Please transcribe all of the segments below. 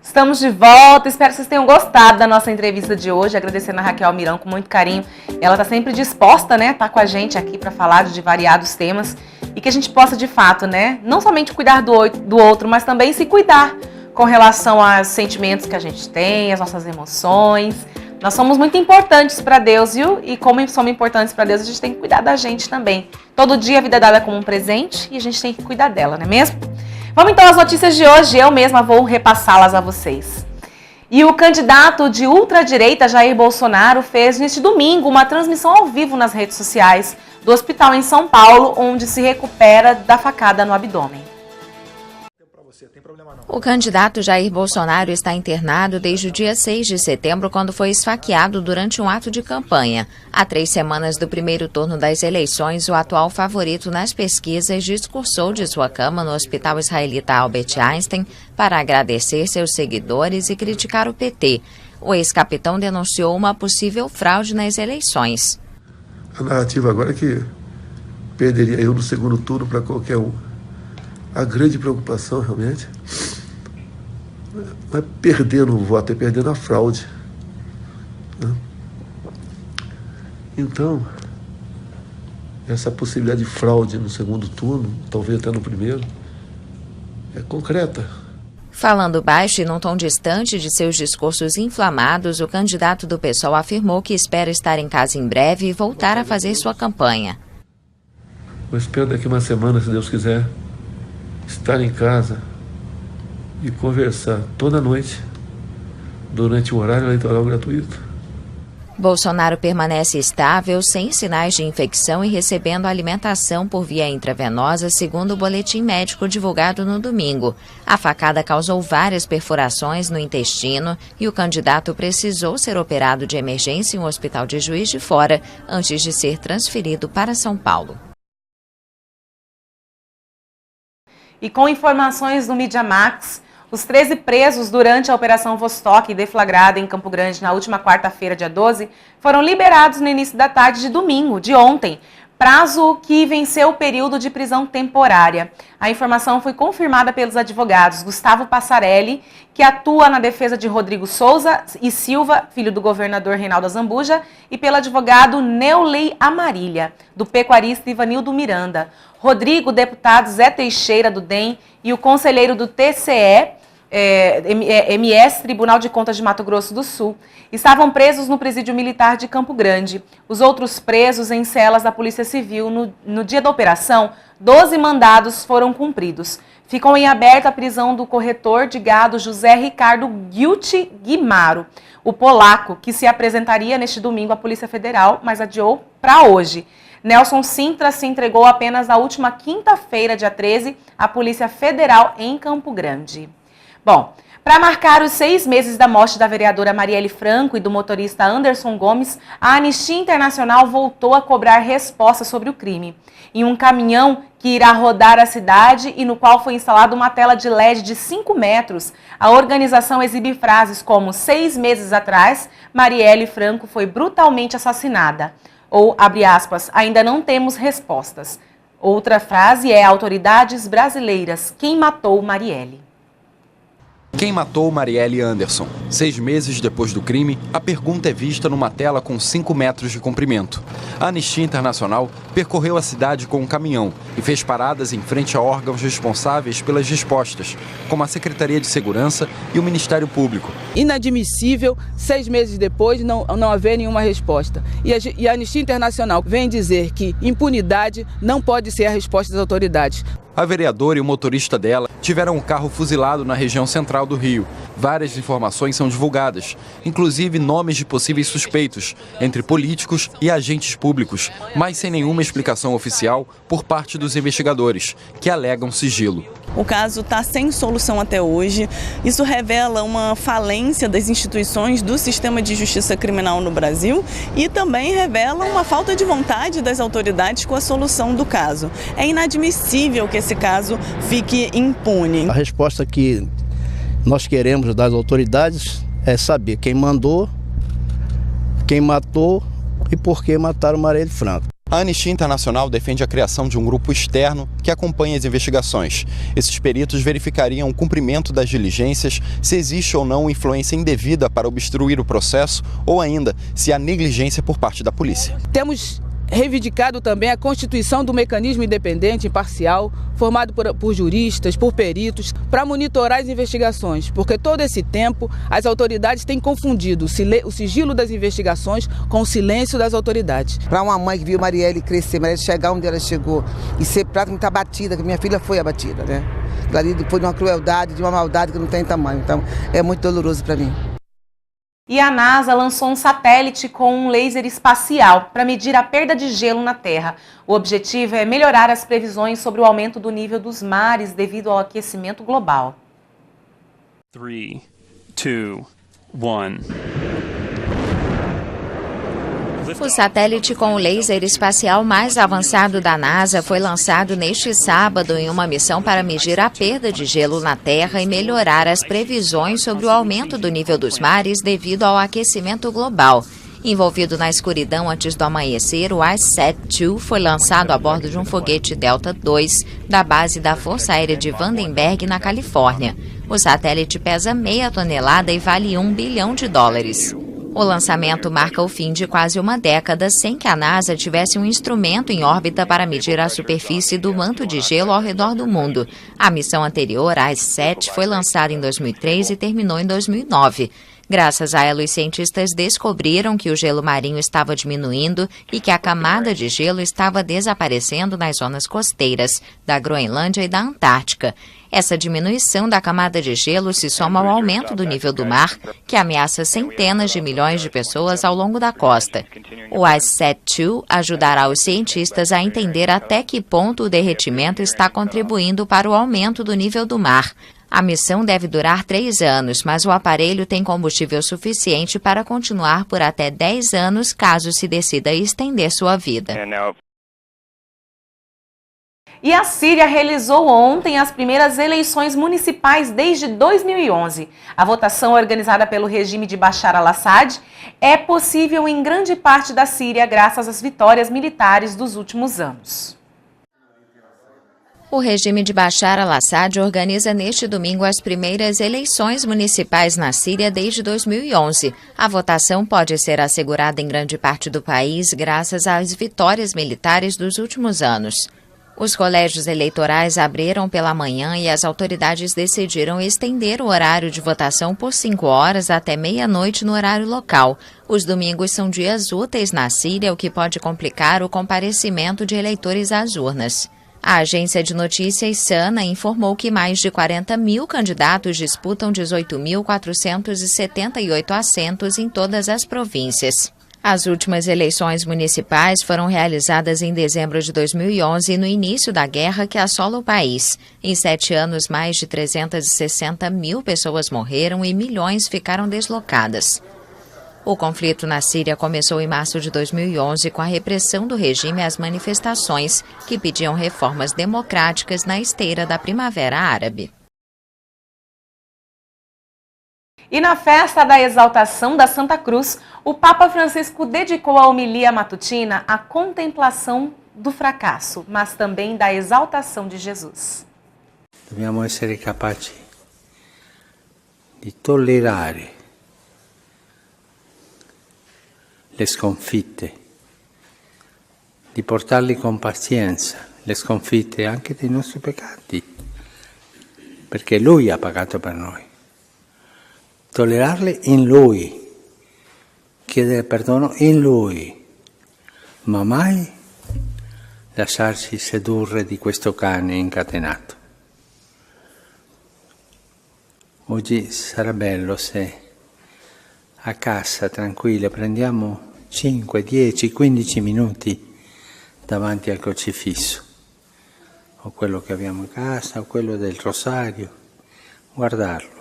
Estamos de volta, espero que vocês tenham gostado da nossa entrevista de hoje, agradecendo a Raquel Mirão com muito carinho. Ela está sempre disposta, né, tá com a gente aqui para falar de variados temas e que a gente possa, de fato, né, não somente cuidar do outro, mas também se cuidar com relação aos sentimentos que a gente tem, as nossas emoções. Nós somos muito importantes para Deus, viu? E como somos importantes para Deus, a gente tem que cuidar da gente também. Todo dia a vida é dada como um presente e a gente tem que cuidar dela, não é mesmo? Vamos então às notícias de hoje, eu mesma vou repassá-las a vocês. E o candidato de ultradireita Jair Bolsonaro fez neste domingo uma transmissão ao vivo nas redes sociais do hospital em São Paulo, onde se recupera da facada no abdômen. O candidato Jair Bolsonaro está internado desde o dia 6 de setembro, quando foi esfaqueado durante um ato de campanha. Há 3 semanas do primeiro turno das eleições, o atual favorito nas pesquisas discursou de sua cama no hospital israelita Albert Einstein para agradecer seus seguidores e criticar o PT. O ex-capitão denunciou uma possível fraude nas eleições. A narrativa agora é que perderia eu no segundo turno para qualquer um. A grande preocupação, realmente, não é perdendo o voto, é perdendo a fraude. Né? Então, essa possibilidade de fraude no segundo turno, talvez até no primeiro, é concreta. Falando baixo e num tom distante de seus discursos inflamados, o candidato do PSOL afirmou que espera estar em casa em breve e voltar a fazer sua campanha. Eu espero daqui uma semana, se Deus quiser, estar em casa e conversar toda noite durante o horário eleitoral gratuito. Bolsonaro permanece estável, sem sinais de infecção e recebendo alimentação por via intravenosa, segundo o boletim médico divulgado no domingo. A facada causou várias perfurações no intestino e o candidato precisou ser operado de emergência em um hospital de Juiz de Fora antes de ser transferido para São Paulo. E com informações do Mídia Max, os 13 presos durante a Operação Vostok, deflagrada em Campo Grande na última quarta-feira, dia 12, foram liberados no início da tarde de domingo, de ontem, prazo que venceu o período de prisão temporária. A informação foi confirmada pelos advogados Gustavo Passarelli, que atua na defesa de Rodrigo Souza e Silva, filho do governador Reinaldo Azambuja, e pelo advogado Neuley Amarília, do pecuarista Ivanildo Miranda. Rodrigo, deputado Zé Teixeira, do DEM, e o conselheiro do TCE, MS, Tribunal de Contas de Mato Grosso do Sul, estavam presos no presídio militar de Campo Grande. Os outros presos em celas da Polícia Civil. No dia da operação, 12 mandados foram cumpridos. Ficou em aberto a prisão do corretor de gado José Ricardo Guilty Guimaro, o polaco, que se apresentaria neste domingo à Polícia Federal, mas adiou para hoje. Nelson Sintra se entregou apenas na última quinta-feira, dia 13, à Polícia Federal em Campo Grande. Bom, para marcar os 6 meses da morte da vereadora Marielle Franco e do motorista Anderson Gomes, a Anistia Internacional voltou a cobrar respostas sobre o crime. Em um caminhão que irá rodar a cidade e no qual foi instalada uma tela de LED de 5 metros, a organização exibe frases como: 6 meses atrás, Marielle Franco foi brutalmente assassinada. Ou, abre aspas, ainda não temos respostas. Outra frase é: autoridades brasileiras, quem matou Marielle? Quem matou Marielle Anderson? 6 meses depois do crime, a pergunta é vista numa tela com 5 metros de comprimento. A Anistia Internacional percorreu a cidade com um caminhão e fez paradas em frente a órgãos responsáveis pelas respostas, como a Secretaria de Segurança e o Ministério Público. Inadmissível, 6 meses depois, não haver nenhuma resposta. E a Anistia Internacional vem dizer que impunidade não pode ser a resposta das autoridades. A vereadora e o motorista dela tiveram um carro fuzilado na região central do Rio. Várias informações são divulgadas, inclusive nomes de possíveis suspeitos, entre políticos e agentes públicos, mas sem nenhuma explicação oficial por parte dos investigadores, que alegam sigilo. O caso está sem solução até hoje. Isso revela uma falência das instituições do sistema de justiça criminal no Brasil e também revela uma falta de vontade das autoridades com a solução do caso. É inadmissível que esse caso fique impune. A resposta que nós queremos das autoridades é saber quem mandou, quem matou e por que mataram Marielle Franco. A Anistia Internacional defende a criação de um grupo externo que acompanhe as investigações. Esses peritos verificariam o cumprimento das diligências, se existe ou não influência indevida para obstruir o processo ou ainda se há negligência por parte da polícia. Temos reivindicado também a constituição do mecanismo independente e imparcial, formado por juristas, por peritos, para monitorar as investigações, porque todo esse tempo as autoridades têm confundido o sigilo das investigações com o silêncio das autoridades. Para uma mãe que viu Marielle crescer, Marielle chegar onde ela chegou e ser praticamente abatida, que minha filha foi abatida, né? Ali foi de uma crueldade, de uma maldade que não tem tamanho, então é muito doloroso para mim. E a NASA lançou um satélite com um laser espacial para medir a perda de gelo na Terra. O objetivo é melhorar as previsões sobre o aumento do nível dos mares devido ao aquecimento global. 3, 2, 1... O satélite com o laser espacial mais avançado da NASA foi lançado neste sábado em uma missão para medir a perda de gelo na Terra e melhorar as previsões sobre o aumento do nível dos mares devido ao aquecimento global. Envolvido na escuridão antes do amanhecer, o ICESat-2 foi lançado a bordo de um foguete Delta II da base da Força Aérea de Vandenberg, na Califórnia. O satélite pesa meia tonelada e vale $1 bilhão. O lançamento marca o fim de quase uma década sem que a NASA tivesse um instrumento em órbita para medir a superfície do manto de gelo ao redor do mundo. A missão anterior, a ICESat, foi lançada em 2003 e terminou em 2009. Graças a ela, os cientistas descobriram que o gelo marinho estava diminuindo e que a camada de gelo estava desaparecendo nas zonas costeiras da Groenlândia e da Antártica. Essa diminuição da camada de gelo se soma ao aumento do nível do mar, que ameaça centenas de milhões de pessoas ao longo da costa. O ICESat-2 ajudará os cientistas a entender até que ponto o derretimento está contribuindo para o aumento do nível do mar. A missão deve durar 3 anos, mas o aparelho tem combustível suficiente para continuar por até 10 anos, caso se decida estender sua vida. E a Síria realizou ontem as primeiras eleições municipais desde 2011. A votação organizada pelo regime de Bashar al-Assad é possível em grande parte da Síria graças às vitórias militares dos últimos anos. O regime de Bashar al-Assad organiza neste domingo as primeiras eleições municipais na Síria desde 2011. A votação pode ser assegurada em grande parte do país graças às vitórias militares dos últimos anos. Os colégios eleitorais abriram pela manhã e as autoridades decidiram estender o horário de votação por 5 horas até meia-noite no horário local. Os domingos são dias úteis na Síria, o que pode complicar o comparecimento de eleitores às urnas. A agência de notícias Sana informou que mais de 40 mil candidatos disputam 18.478 assentos em todas as províncias. As últimas eleições municipais foram realizadas em dezembro de 2011, no início da guerra que assola o país. Em 7 anos, mais de 360 mil pessoas morreram e milhões ficaram deslocadas. O conflito na Síria começou em março de 2011 com a repressão do regime às manifestações que pediam reformas democráticas na esteira da Primavera Árabe. E na festa da exaltação da Santa Cruz, o Papa Francisco dedicou a homilia matutina à contemplação do fracasso, mas também da exaltação de Jesus. Dobbiamo essere capaci di tollerare le sconfitte, di portarli con pazienza, le sconfitte anche dei nostri peccati, perché Lui ha pagato per noi. Tollerarle in Lui, chiedere perdono in Lui, ma mai lasciarci sedurre di questo cane incatenato. Oggi sarà bello se a casa, tranquilla, prendiamo 5, 10, 15 minuti davanti al crocifisso, o quello che abbiamo in casa, o quello del rosario, guardarlo.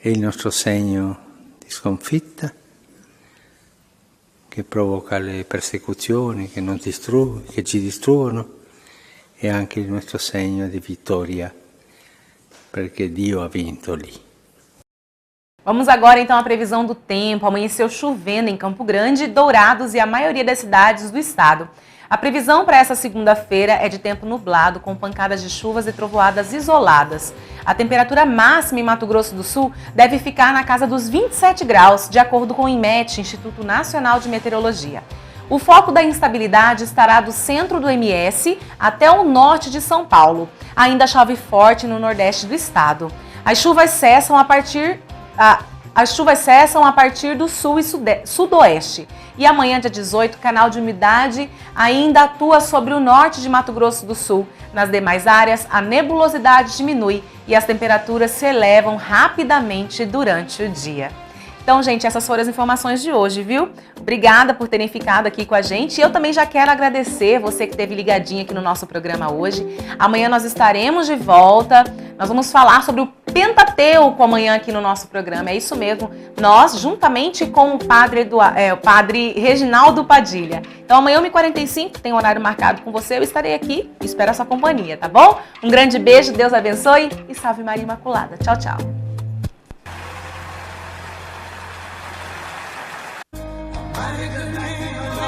È il nostro segno di sconfitta che provoca le persecuzioni, che ci distruggono, e anche il nostro segno di vittoria, perché Dio ha vinto lì. Vamos agora então à previsão do tempo. Amanheceu chovendo em Campo Grande, Dourados e a maioria das cidades do estado. A previsão para essa segunda-feira é de tempo nublado, com pancadas de chuvas e trovoadas isoladas. A temperatura máxima em Mato Grosso do Sul deve ficar na casa dos 27 graus, de acordo com o INMET, Instituto Nacional de Meteorologia. O foco da instabilidade estará do centro do MS até o norte de São Paulo. Ainda chove forte no nordeste do estado. As chuvas cessam a partir do sul e sudoeste. E amanhã, dia 18, o canal de umidade ainda atua sobre o norte de Mato Grosso do Sul. Nas demais áreas, a nebulosidade diminui e as temperaturas se elevam rapidamente durante o dia. Então, gente, essas foram as informações de hoje, viu? Obrigada por terem ficado aqui com a gente. E eu também já quero agradecer você que esteve ligadinho aqui no nosso programa hoje. Amanhã nós estaremos de volta. Nós vamos falar sobre o Pentateuco amanhã aqui no nosso programa. É isso mesmo. Nós, juntamente com o padre Reginaldo Padilha. Então, amanhã, 1h45, tem um horário marcado com você. Eu estarei aqui e espero a sua companhia, tá bom? Um grande beijo, Deus abençoe e salve Maria Imaculada. Tchau, tchau. Mighty good name.